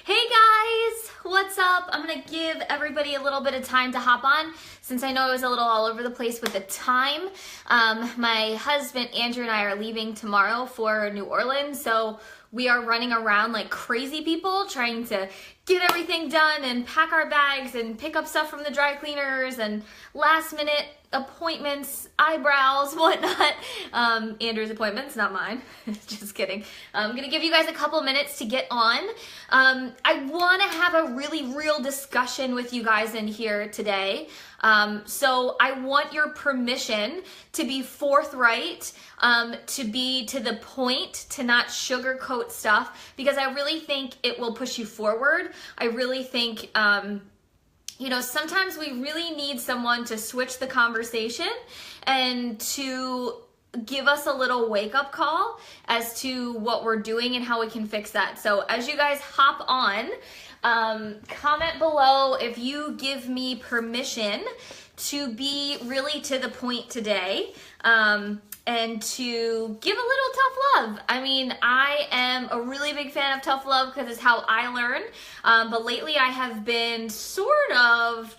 Hey guys, what's up? I'm gonna give everybody a little bit of time to hop on since I know I was a little all over the place with the time. My husband Andrew and I are leaving tomorrow for New Orleans, so we are running around like crazy people trying to get everything done and pack our bags and pick up stuff from the dry cleaners and last minute appointments, eyebrows, whatnot. Andrew's appointments, not mine. Just kidding. I'm gonna give you guys a couple minutes to get on. I want to have a really real discussion with you guys in here today. So I want your permission to be forthright, to be to the point, to not sugarcoat stuff, because I really think it will push you forward. I really think, you know, sometimes we really need someone to switch the conversation and to give us a little wake-up call as to what we're doing and how we can fix that. So as you guys hop on, comment below if you give me permission to be really to the point today, and to give a little tough love. I mean, I am a really big fan of tough love because it's how I learn, but lately I have been sort of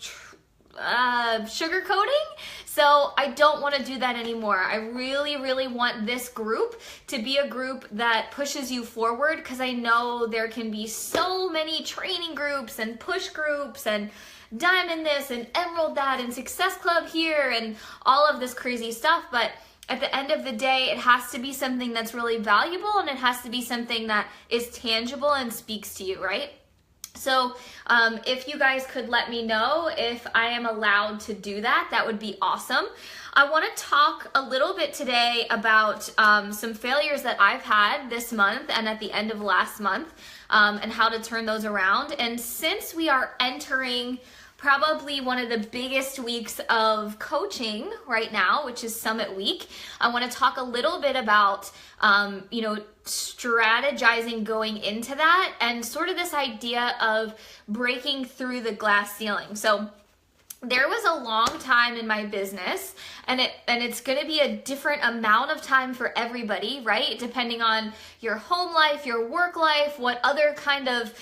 sugarcoating, so I don't want to do that anymore. I really want this group to be a group that pushes you forward, because I know there can be so many training groups and push groups and diamond this and emerald that and success club here and all of this crazy stuff, but at the end of the day, it has to be something that's really valuable, and it has to be something that is tangible and speaks to you, right? So if you guys could let me know if I am allowed to do that, that would be awesome. I want to talk a little bit today about some failures that I've had this month and at the end of last month, and how to turn those around. And since we are entering probably one of the biggest weeks of coaching right now, which is Summit Week, I want to talk a little bit about, you know, strategizing going into that and sort of this idea of breaking through the glass ceiling. So there was a long time in my business, and it's going to be a different amount of time for everybody, right? Depending on your home life, your work life, what other kind of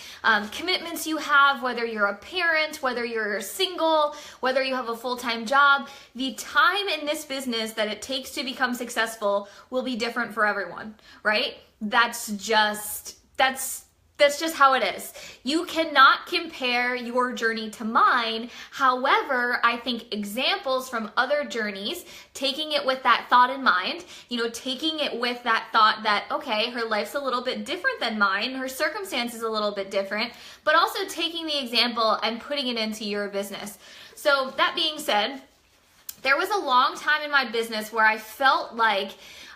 commitments you have, whether you're a parent, whether you're single, whether you have a full-time job. The time in this business that it takes to become successful will be different for everyone, right? That's just how it is. You cannot compare your journey to mine. However, I think examples from other journeys, taking it with that thought in mind, you know, taking it with that thought that, okay, her life's a little bit different than mine, her circumstances a little bit different, but also taking the example and putting it into your business. So that being said, there was a long time in my business where I felt like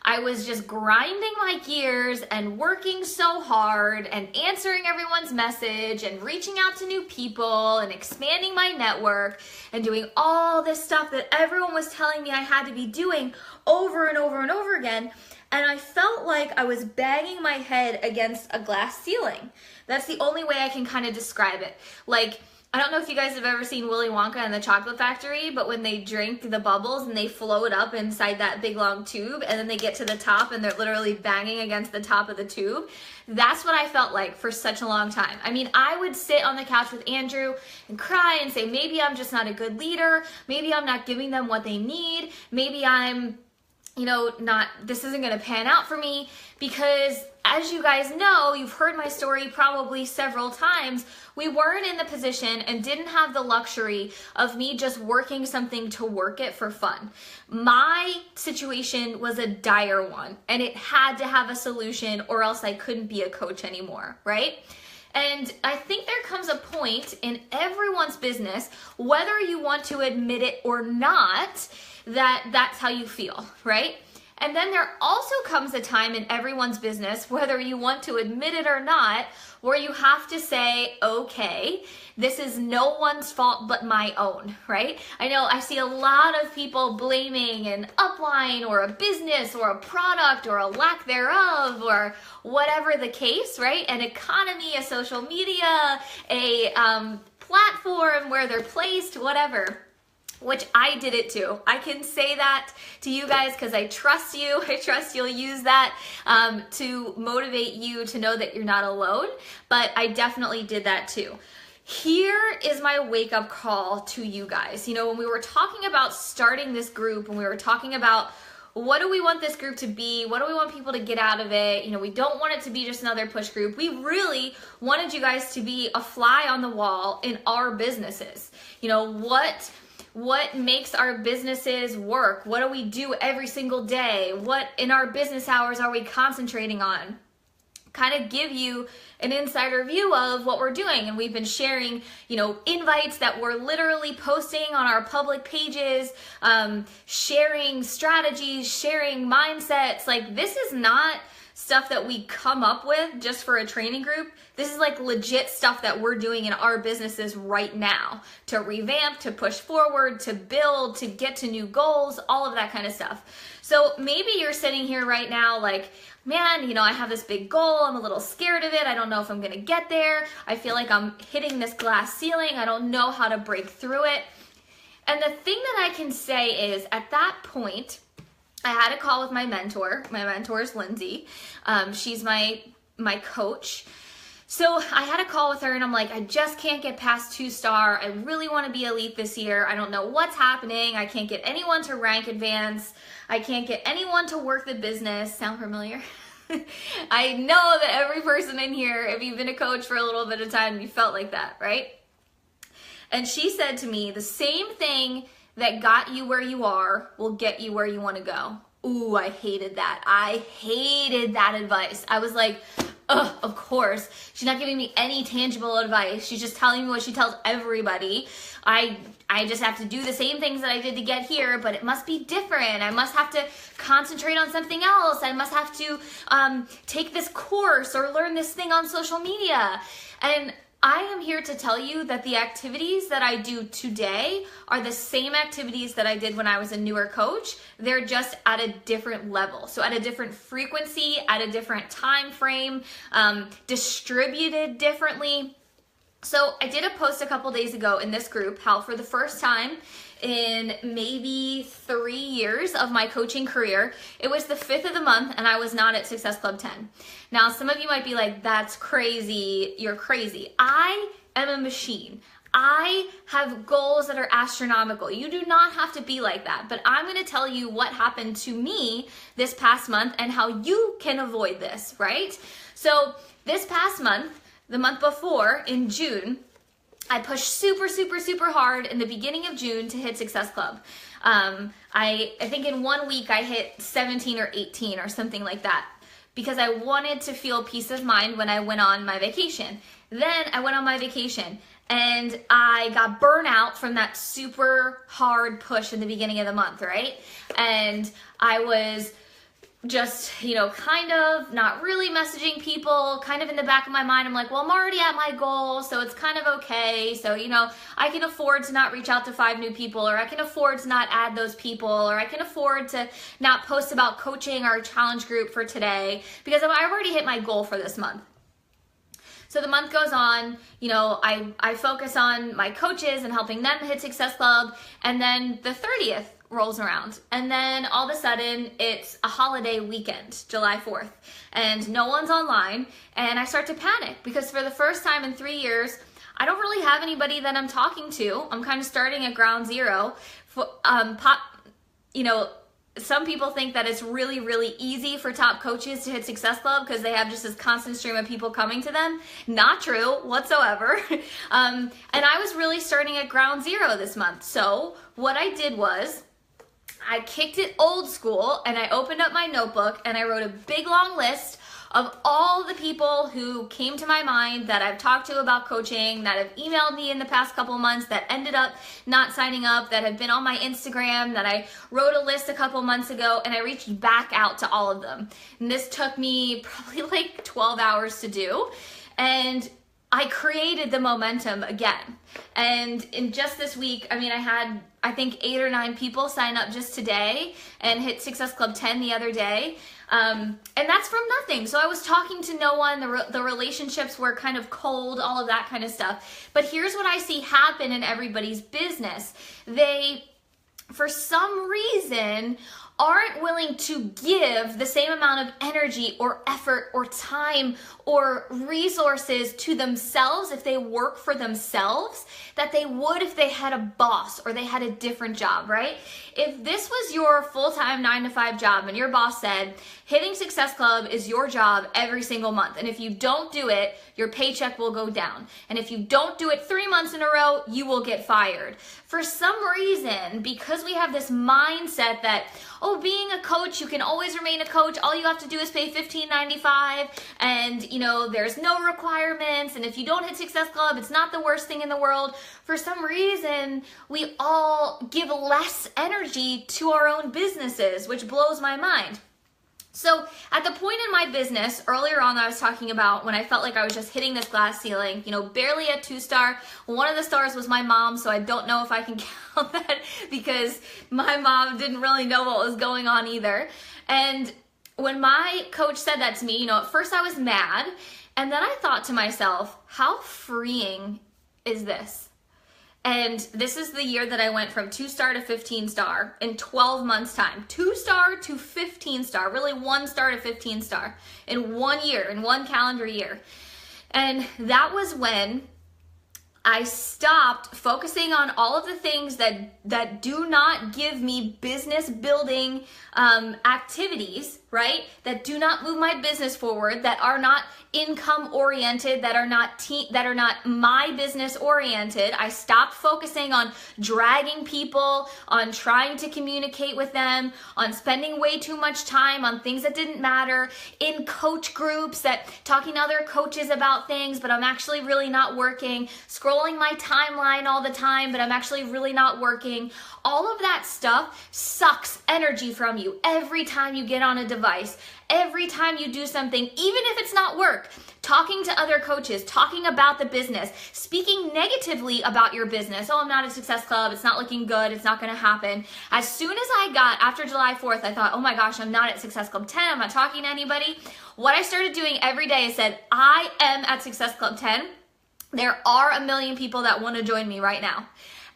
I was just grinding my gears and working so hard and answering everyone's message and reaching out to new people and expanding my network and doing all this stuff that everyone was telling me I had to be doing over and over and over again. And I felt like I was banging my head against a glass ceiling. That's the only way I can kind of describe it. Like, I don't know if you guys have ever seen Willy Wonka and the Chocolate Factory, but when they drink the bubbles and they float up inside that big long tube and then they get to the top and they're literally banging against the top of the tube, that's what I felt like for such a long time. I mean, I would sit on the couch with Andrew and cry and say, maybe I'm just not a good leader, maybe I'm not giving them what they need, maybe I'm, you know, this isn't going to pan out for me, because as you guys know, you've heard my story probably several times, we weren't in the position and didn't have the luxury of me just working something to work it for fun. My situation was a dire one, and it had to have a solution or else I couldn't be a coach anymore, right? And I think there comes a point in everyone's business, whether you want to admit it or not, that that's how you feel, right? And then there also comes a time in everyone's business, whether you want to admit it or not, where you have to say, okay, this is no one's fault but my own, right? I know I see a lot of people blaming an upline or a business or a product or a lack thereof or whatever the case, right? An economy, a social media, a platform, where they're placed, whatever. which I did it too. I can say that to you guys because I trust you. I trust you'll use that to motivate you to know that you're not alone, but I definitely did that too. Here is my wake-up call to you guys. You know, when we were talking about starting this group, and we were talking about what do we want this group to be? What do we want people to get out of it? You know, we don't want it to be just another push group. We really wanted you guys to be a fly on the wall in our businesses. You know, what makes our businesses work? What do we do every single day? What in our business hours are we concentrating on? Kind of give you an insider view of what we're doing. And we've been sharing, you know, invites that we're literally posting on our public pages, sharing strategies, sharing mindsets. Like, this is not stuff that we come up with just for a training group. This is like legit stuff that we're doing in our businesses right now to revamp, to push forward, to build, to get to new goals, all of that kind of stuff. So maybe you're sitting here right now like, man, you know, I have this big goal. I'm a little scared of it. I don't know if I'm going to get there. I feel like I'm hitting this glass ceiling. I don't know how to break through it. And the thing that I can say is at that point, I had a call with my mentor. My mentor is Lindsay. She's my coach. So I had a call with her and I'm like, I just can't get past 2-star. I really want to be elite this year. I don't know what's happening. I can't get anyone to rank advance. I can't get anyone to work the business. Sound familiar? I know that every person in here, if you've been a coach for a little bit of time, you felt like that, right? And she said to me, the same thing that got you where you are will get you where you want to go. Ooh, I hated that. I hated that advice. I was like, ugh, of course. She's not giving me any tangible advice. She's just telling me what she tells everybody. I just have to do the same things that I did to get here, but it must be different. I must have to concentrate on something else. I must have to take this course or learn this thing on social media. And I am here to tell you that the activities that I do today are the same activities that I did when I was a newer coach. They're just at a different level. So at a different frequency, at a different time frame, distributed differently. So I did a post a couple days ago in this group, how for the first time in maybe 3 years of my coaching career, it was the 5th of the month and I was not at Success Club 10. Now, some of you might be like, that's crazy, you're crazy. I am a machine. I have goals that are astronomical. You do not have to be like that, but I'm going to tell you what happened to me this past month and how you can avoid this, right? So this past month, the month before, in June, I pushed super, super, super hard in the beginning of June to hit Success Club. I think in 1 week I hit 17 or 18 or something like that because I wanted to feel peace of mind when I went on my vacation. Then I went on my vacation and I got burnt out from that super hard push in the beginning of the month, right? And I was just, you know, kind of not really messaging people, kind of in the back of my mind, I'm like, well, I'm already at my goal, so it's kind of okay. So, you know, I can afford to not reach out to 5 new people, or I can afford to not add those people, or I can afford to not post about coaching our challenge group for today because I've already hit my goal for this month. So the month goes on, you know, I focus on my coaches and helping them hit Success Club, and then the 30th rolls around and then all of a sudden it's a holiday weekend, July 4th, and no one's online, and I start to panic because for the first time in 3 years I don't really have anybody that I'm talking to. I'm kind of starting at ground zero. You know, some people think that it's really, really easy for top coaches to hit Success Club because they have just this constant stream of people coming to them. Not true whatsoever. And I was really starting at ground zero this month. So what I did was I kicked it old school and I opened up my notebook and I wrote a big long list of all the people who came to my mind that I've talked to about coaching, that have emailed me in the past couple months, that ended up not signing up, that have been on my Instagram, that I wrote a list a couple months ago, and I reached back out to all of them. And this took me probably like 12 hours to do. And I created the momentum again. And in just this week, I mean, I had, I think 8 or 9 people sign up just today and hit Success Club 10 the other day. And that's from nothing. So I was talking to no one, the relationships were kind of cold, all of that kind of stuff. But here's what I see happen in everybody's business. They, for some reason, aren't willing to give the same amount of energy or effort or time or resources to themselves if they work for themselves that they would if they had a boss or they had a different job, right? If this was your full-time 9-to-5 job and your boss said, hitting Success Club is your job every single month, and if you don't do it, your paycheck will go down. And if you don't do it 3 months in a row, you will get fired. For some reason, because we have this mindset that, oh, being a coach, you can always remain a coach. All you have to do is pay $15.95, and there's no requirements. And if you don't hit Success Club, it's not the worst thing in the world. For some reason, we all give less energy to our own businesses, which blows my mind. So at the point in my business, earlier on I was talking about when I felt like I was just hitting this glass ceiling, barely at 2-star. One of the stars was my mom, so I don't know if I can count that because my mom didn't really know what was going on either. And when my coach said that to me, at first I was mad, and then I thought to myself, how freeing is this? And this is the year that I went from 2-star to 15-star in 12 months time. 2-star to 15-star, really 1-star to 15-star in 1 year, in 1 calendar year. And that was when I stopped focusing on all of the things that do not give me business building activities, right? That do not move my business forward, that are not income oriented, that are not my business oriented. I stopped focusing on dragging people, on trying to communicate with them, on spending way too much time on things that didn't matter, in coach groups that talking to other coaches about things, but I'm actually really not working, scrolling my timeline all the time, but I'm actually really not working. All of that stuff sucks energy from you every time you get on a device, every time you do something, even if it's not work, talking to other coaches, talking about the business, speaking negatively about your business. Oh, I'm not at Success Club. It's not looking good. It's not going to happen. As soon as I got, after July 4th, I thought, oh my gosh, I'm not at Success Club 10. I'm not talking to anybody. What I started doing every day is said, I am at Success Club 10. There are 1 million people that want to join me right now.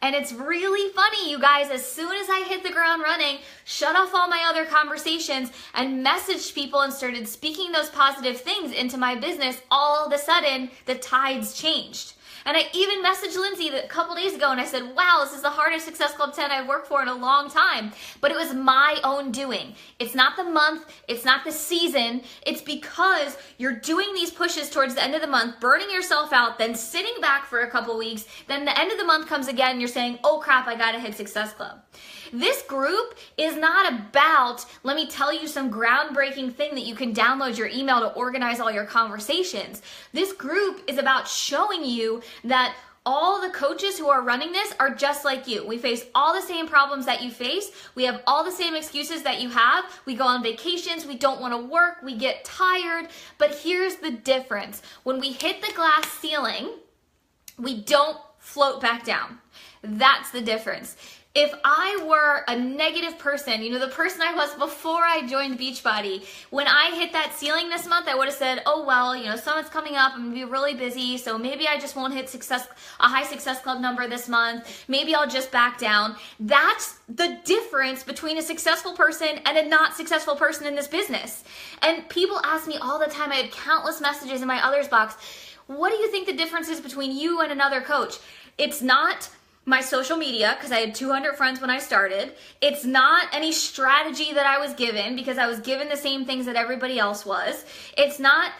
And it's really funny, you guys, as soon as I hit the ground running, shut off all my other conversations and messaged people and started speaking those positive things into my business, all of a sudden, the tides changed. And I even messaged Lindsay a couple days ago and I said, wow, this is the hardest Success Club 10 I've worked for in a long time. But it was my own doing. It's not the month. It's not the season. It's because you're doing these pushes towards the end of the month, burning yourself out, then sitting back for a couple weeks. Then the end of the month comes again and you're saying, oh crap, I gotta hit Success Club. This group is not about, let me tell you some groundbreaking thing that you can download your email to organize all your conversations. This group is about showing you that all the coaches who are running this are just like you. We face all the same problems that you face. We have all the same excuses that you have. We go on vacations. We don't want to work. We get tired. But here's the difference. When we hit the glass ceiling, we don't float back down. That's the difference. If I were a negative person, the person I was before I joined Beachbody, when I hit that ceiling this month, I would have said, oh, well, summit's coming up. I'm going to be really busy, so maybe I just won't hit a high Success Club number this month. Maybe I'll just back down. That's the difference between a successful person and a not successful person in this business. And people ask me all the time, I have countless messages in my others box, what do you think the difference is between you and another coach? It's not my social media, because I had 200 friends when I started. It's not any strategy that I was given, because I was given the same things that everybody else was. It's not,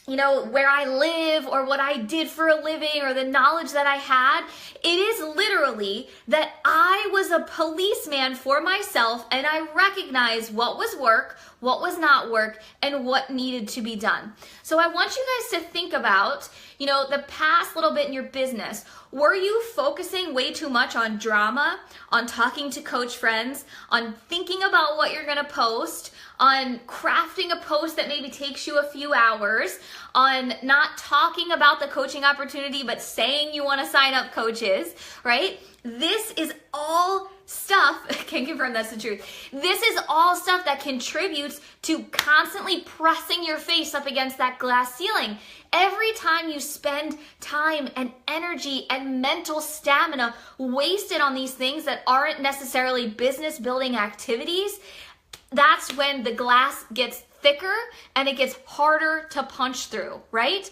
where I live or what I did for a living or the knowledge that I had. It is literally that I was a policeman for myself and I recognized what was work, what was not work, and what needed to be done. So I want you guys to think about, the past little bit in your business. Were you focusing way too much on drama, on talking to coach friends, on thinking about what you're going to post, on crafting a post that maybe takes you a few hours, on not talking about the coaching opportunity, but saying you want to sign up coaches, right? This is all stuff, I can confirm that's the truth. This is all stuff that contributes to constantly pressing your face up against that glass ceiling. Every time you spend time and energy and mental stamina wasted on these things that aren't necessarily business building activities, that's when the glass gets thicker and it gets harder to punch through, right?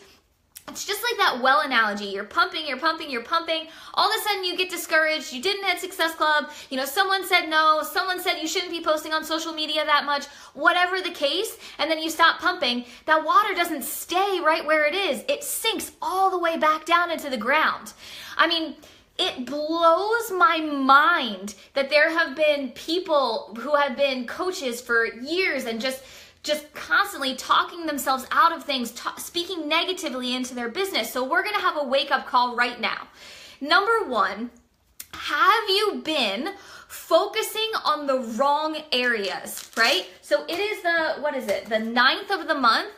It's just like that well analogy. You're pumping, you're pumping, you're pumping. All of a sudden you get discouraged. You didn't hit Success Club. You know, someone said no. Someone said you shouldn't be posting on social media that much. Whatever the case, and then you stop pumping. That water doesn't stay right where it is. It sinks all the way back down into the ground. I mean, it blows my mind that there have been people who have been coaches for years and just constantly talking themselves out of things, speaking negatively into their business. So we're going to have a wake-up call right now. Number one, have you been focusing on the wrong areas, right? So it is the 9th of the month.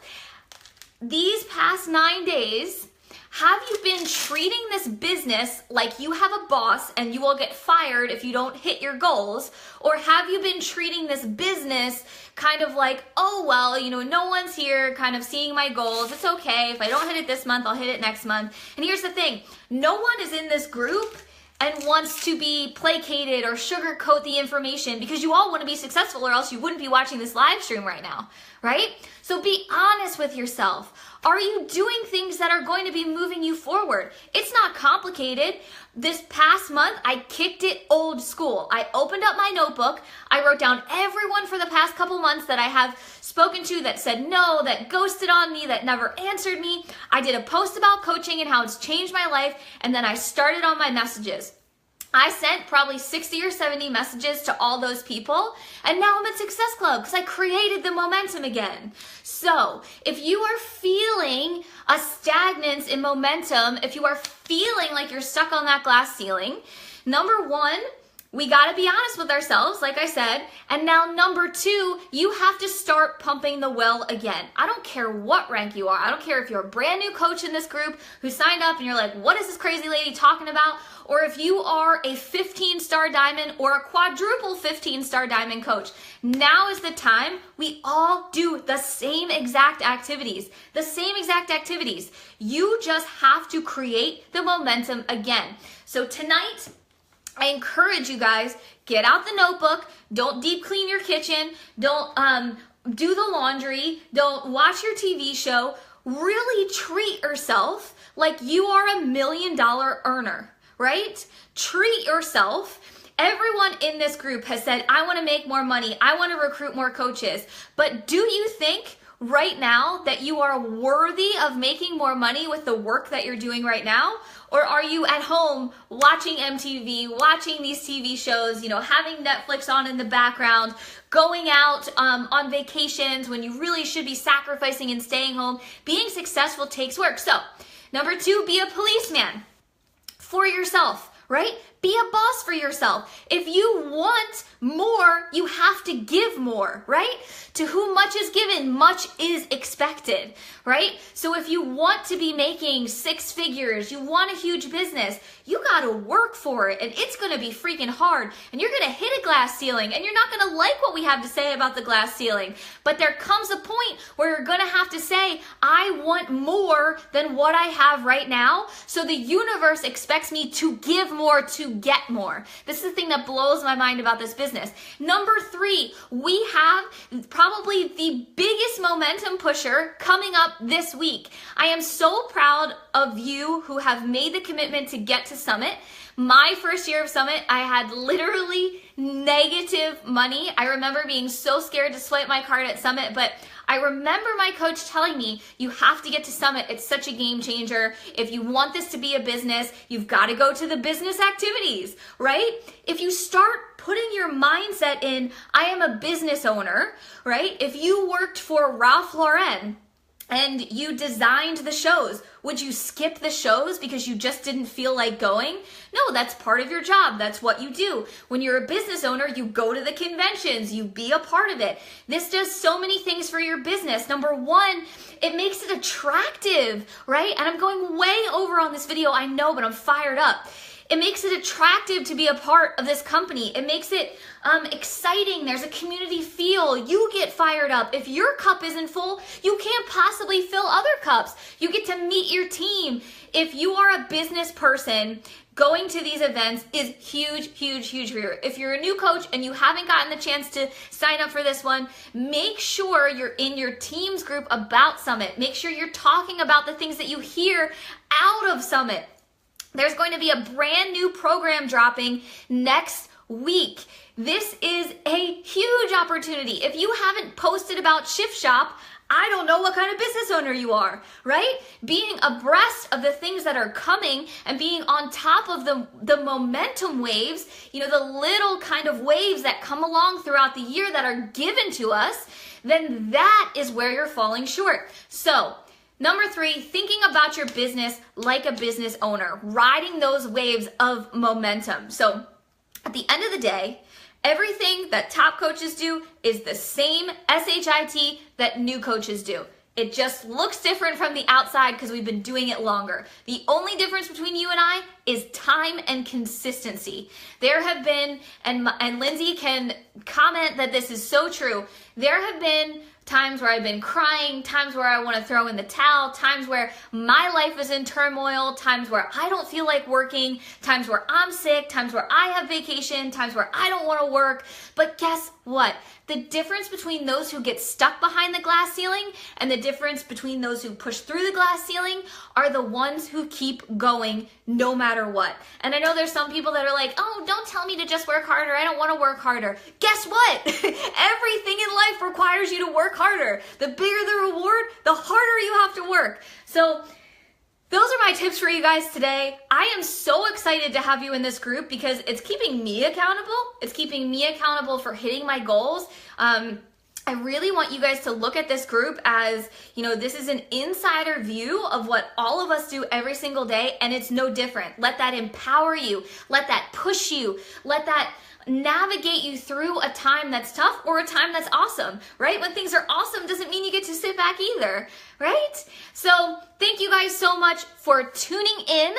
These past 9 days, have you been treating this business like you have a boss and you will get fired if you don't hit your goals? Or have you been treating this business kind of like, oh, well, you know, no one's here kind of seeing my goals. It's okay. If I don't hit it this month, I'll hit it next month. And here's the thing. No one is in this group and wants to be placated or sugarcoat the information, because you all want to be successful or else you wouldn't be watching this live stream right now, right? So be honest with yourself. Are you doing things that are going to be moving you forward? It's not complicated. This past month, I kicked it old school. I opened up my notebook. I wrote down everyone for the past couple months that I have spoken to that said no, that ghosted on me, that never answered me. I did a post about coaching and how it's changed my life, and then I started on my messages. I sent probably 60 or 70 messages to all those people, and now I'm at Success Club because I created the momentum again. So if you are feeling a stagnance in momentum, if you are feeling like you're stuck on that glass ceiling, number one, we got to be honest with ourselves, like I said. And now number two, you have to start pumping the well again. I don't care what rank you are. I don't care if you're a brand new coach in this group who signed up and you're like, what is this crazy lady talking about? Or if you are a 15-star diamond or a quadruple 15-star diamond coach. Now is the time. We all do the same exact activities. The same exact activities. You just have to create the momentum again. So tonight, I encourage you guys, get out the notebook. Don't deep clean your kitchen. Don't do the laundry. Don't watch your TV show. Really treat yourself like you are $1 million earner, right? Treat yourself. Everyone in this group has said, I want to make more money. I want to recruit more coaches. But do you think right now that you are worthy of making more money with the work that you're doing right now? Or are you at home watching MTV, watching these TV shows, you know, having Netflix on in the background, going out on vacations when you really should be sacrificing and staying home? Being successful takes work. So, number two, be a policeman for yourself, right? Be a boss for yourself. If you want more, you have to give more, right? To whom much is given, much is expected, right? So if you want to be making 6 figures, you want a huge business, you got to work for it, and it's going to be freaking hard, and you're going to hit a glass ceiling, and you're not going to like what we have to say about the glass ceiling, but there comes a point where you're going to have to say, I want more than what I have right now, so the universe expects me to give more to get more. This is the thing that blows my mind about this business. Number 3, we have probably the biggest momentum pusher coming up this week. I am so proud of you who have made the commitment to get to Summit. My first year of Summit, I had literally negative money. I remember being so scared to swipe my card at Summit, but I remember my coach telling me, you have to get to Summit. It's such a game changer. If you want this to be a business, you've got to go to the business activities, right? If you start putting your mindset in, I am a business owner, right? If you worked for Ralph Lauren, and you designed the shows. Would you skip the shows because you just didn't feel like going? No, that's part of your job. That's what you do. When you're a business owner, you go to the conventions, you be a part of it. This does so many things for your business. Number one, it makes it attractive, right? And I'm going way over on this video, I know, but I'm fired up. It makes it attractive to be a part of this company. It makes it exciting. There's a community feel. You get fired up. If your cup isn't full, you can't possibly fill other cups. You get to meet your team. If you are a business person, going to these events is huge, huge, huge for you. If you're a new coach and you haven't gotten the chance to sign up for this one, make sure you're in your team's group about Summit. Make sure you're talking about the things that you hear out of Summit. There's going to be a brand new program dropping next week. This is a huge opportunity. If you haven't posted about Shift Shop, I don't know what kind of business owner you are, right? Being abreast of the things that are coming and being on top of the momentum waves, you know, the little kind of waves that come along throughout the year that are given to us, then that is where you're falling short. So, number three, thinking about your business like a business owner, riding those waves of momentum. So at the end of the day, everything that top coaches do is the same SHIT that new coaches do. It just looks different from the outside because we've been doing it longer. The only difference between you and I is time and consistency. There have been, and Lindsay can comment that this is so true, there have been times where I've been crying, times where I want to throw in the towel, times where my life is in turmoil, times where I don't feel like working, times where I'm sick, times where I have vacation, times where I don't want to work. But guess what? The difference between those who get stuck behind the glass ceiling and the difference between those who push through the glass ceiling are the ones who keep going no matter what. And I know there's some people that are like, oh, don't tell me to just work harder. I don't want to work harder. Guess what? Everything in life requires you to work harder. The bigger the reward, the harder you have to work. So those are my tips for you guys today. I am so excited to have you in this group because it's keeping me accountable. It's keeping me accountable for hitting my goals. I really want you guys to look at this group as, you know, this is an insider view of what all of us do every single day, and it's no different. Let that empower you. Let that push you. Let that navigate you through a time that's tough or a time that's awesome, right? When things are awesome doesn't mean you get to sit back either, right? So thank you guys so much for tuning in.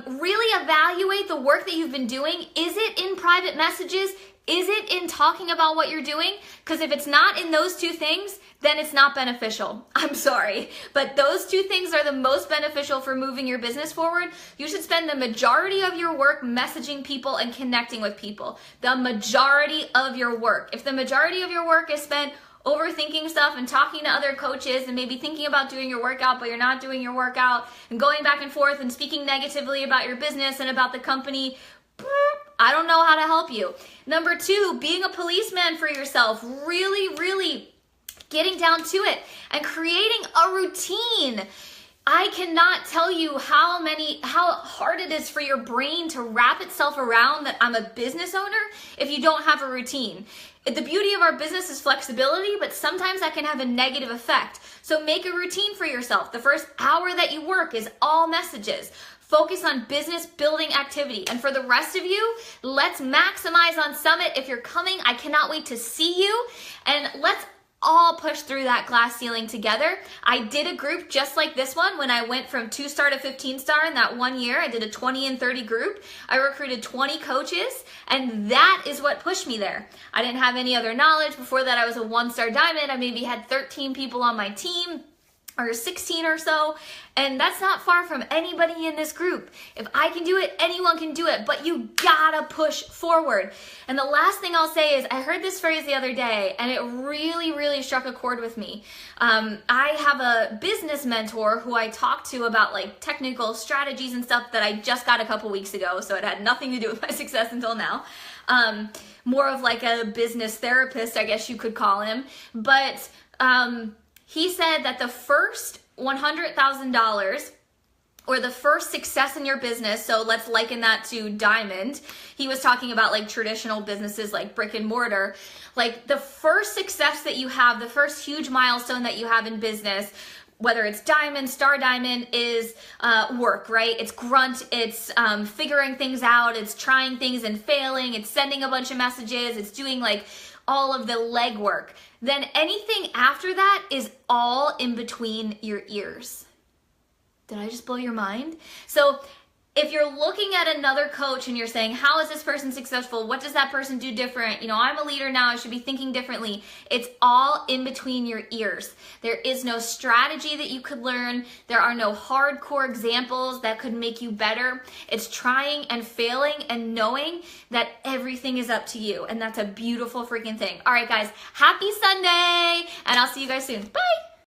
Really evaluate the work that you've been doing. Is it in private messages? Is it in talking about what you're doing? Because if it's not in those two things, then it's not beneficial. I'm sorry, but those two things are the most beneficial for moving your business forward. You should spend the majority of your work messaging people and connecting with people. The majority of your work. If the majority of your work is spent overthinking stuff and talking to other coaches and maybe thinking about doing your workout, but you're not doing your workout, and going back and forth and speaking negatively about your business and about the company, I don't know how to help you. Number two, being a policeman for yourself, really getting down to it and creating a routine. I cannot tell you how hard it is for your brain to wrap itself around that I'm a business owner if you don't have a routine. The beauty of our business is flexibility, but sometimes that can have a negative effect. So make a routine for yourself. The first hour that you work is all messages. Focus on business building activity. And for the rest of you, let's maximize on Summit. If you're coming, I cannot wait to see you. And let's all push through that glass ceiling together. I did a group just like this one when I went from 2-star to 15-star in that 1 year. I did a 20 and 30 group. I recruited 20 coaches, and that is what pushed me there. I didn't have any other knowledge. Before that, I was a 1-star diamond. I maybe had 13 people on my team, or 16 or so, and that's not far from anybody in this group. If I can do it, anyone can do it, but you gotta push forward. And the last thing I'll say is, I heard this phrase the other day, and it really struck a chord with me. I have a business mentor who I talk to about like technical strategies and stuff that I just got a couple weeks ago, so it had nothing to do with my success until now. More of like a business therapist, I guess you could call him, but he said that the first $100,000 or the first success in your business, so let's liken that to diamond. He was talking about like traditional businesses like brick and mortar. Like the first success that you have, the first huge milestone that you have in business, whether it's diamond, star diamond, is work, right? It's grunt, it's figuring things out, it's trying things and failing, it's sending a bunch of messages, it's doing like all of the legwork. Then anything after that is all in between your ears. Did I just blow your mind? So if you're looking at another coach and you're saying, how is this person successful? What does that person do different? You know, I'm a leader now, I should be thinking differently. It's all in between your ears. There is no strategy that you could learn. There are no hardcore examples that could make you better. It's trying and failing and knowing that everything is up to you. And that's a beautiful freaking thing. All right, guys, happy Sunday, and I'll see you guys soon. Bye.